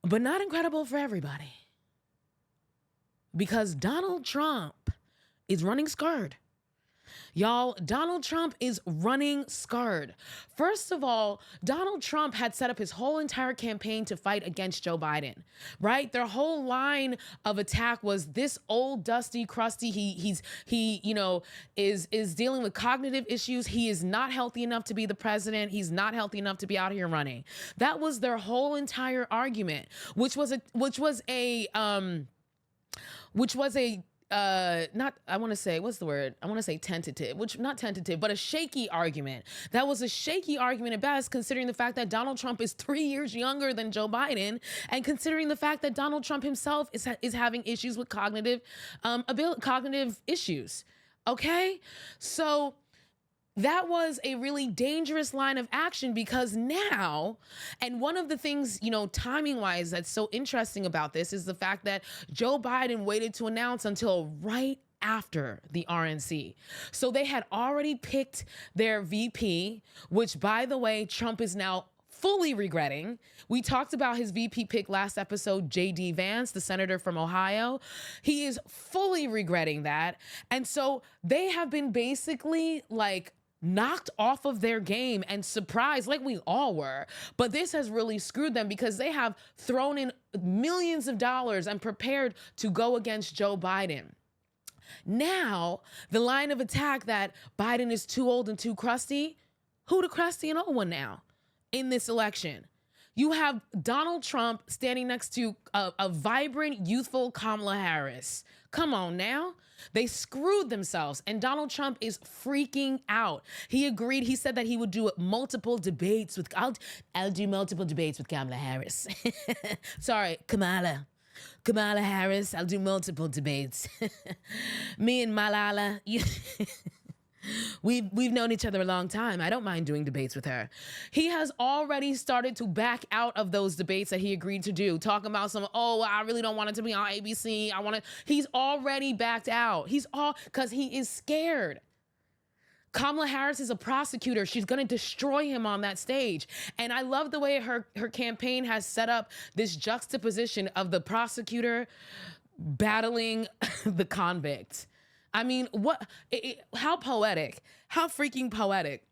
but not incredible for everybody. Because Donald Trump is running scared. Y'all, Donald Trump is running scared. First of all, Donald Trump had set up his whole entire campaign to fight against Joe Biden, right? Their whole line of attack was this old, dusty, crusty. He is dealing with cognitive issues. He is not healthy enough to be the president. He's not healthy enough to be out here running. That was their whole entire argument, which was a not, I want to say, what's the word? I want to say tentative, which not tentative, but a shaky argument. That was a shaky argument at best, considering the fact that Donald Trump is 3 years younger than Joe Biden, and considering the fact that Donald Trump himself is having issues with cognitive issues. Okay, so that was a really dangerous line of action, because now, and one of the things, timing wise, that's so interesting about this is the fact that Joe Biden waited to announce until right after the RNC. So they had already picked their VP, which, by the way, Trump is now fully regretting. We talked about his VP pick last episode, Vance, the senator from Ohio. He is fully regretting that. And so they have been basically like knocked off of their game and surprised, like we all were. But this has really screwed them, because they have thrown in millions of dollars and prepared to go against Joe Biden. Now, the line of attack that Biden is too old and too crusty, who the crusty and old one now in this election? You have Donald Trump standing next to a vibrant, youthful Kamala Harris. Come on now. They screwed themselves, and Donald Trump is freaking out. He agreed. He said that he would do multiple debates with, I'll do multiple debates with Kamala Harris. Sorry, Kamala Harris. I'll do multiple debates. Me and Malala. We've known each other a long time. I don't mind doing debates with her. He has already started to back out of those debates that he agreed to do, talking about I really don't want it to be on ABC. He's already backed out. Because he is scared. Kamala Harris is a prosecutor. She's going to destroy him on that stage. And I love the way her campaign has set up this juxtaposition of the prosecutor battling the convict. I mean, how poetic, how freaking poetic.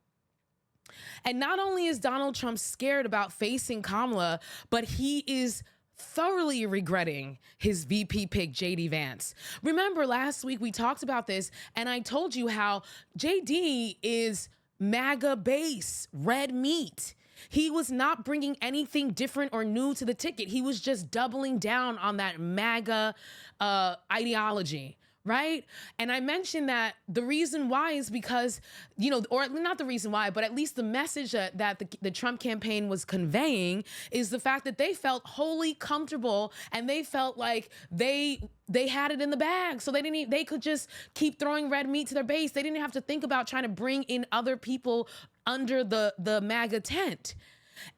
And not only is Donald Trump scared about facing Kamala, but he is thoroughly regretting his VP pick, JD Vance. Remember last week we talked about this, and I told you how JD is MAGA base, red meat. He was not bringing anything different or new to the ticket. He was just doubling down on that MAGA ideology. Right? And I mentioned that the reason why is because, or not the reason why, but at least the message that the Trump campaign was conveying is the fact that they felt wholly comfortable, and they felt like they had it in the bag. So they could just keep throwing red meat to their base. They didn't have to think about trying to bring in other people under the MAGA tent.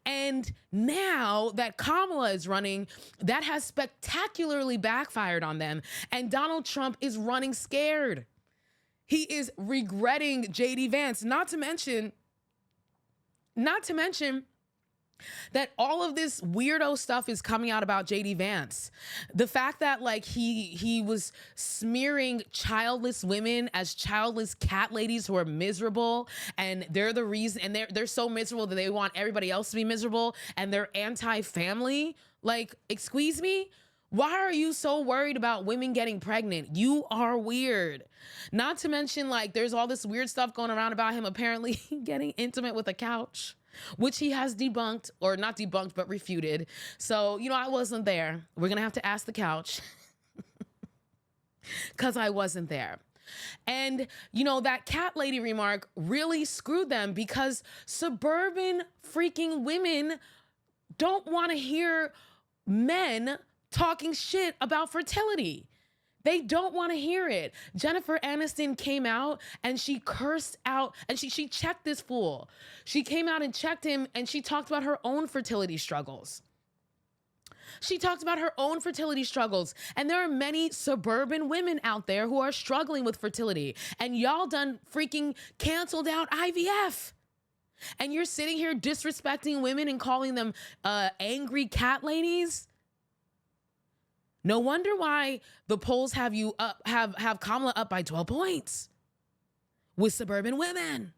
And now that Kamala is running, that has spectacularly backfired on them. And Donald Trump is running scared. He is regretting JD Vance, not to mention that all of this weirdo stuff is coming out about JD Vance. The fact that he was smearing childless women as childless cat ladies who are miserable, and they're the reason, and they're so miserable that they want everybody else to be miserable, and they're anti-family. Excuse me? Why are you so worried about women getting pregnant? You are weird. Not to mention, there's all this weird stuff going around about him apparently getting intimate with a couch, which he has debunked, or not debunked, but refuted. So, I wasn't there. We're going to have to ask the couch because I wasn't there. And, that cat lady remark really screwed them, because suburban freaking women don't want to hear men talking shit about fertility. They don't want to hear it. Jennifer Aniston came out and she cursed out, and she checked this fool. She came out and checked him, and she talked about her own fertility struggles. And there are many suburban women out there who are struggling with fertility. And y'all done freaking canceled out IVF. And you're sitting here disrespecting women and calling them angry cat ladies. No wonder why the polls have you up, have Kamala up by 12 points with Suburban Women.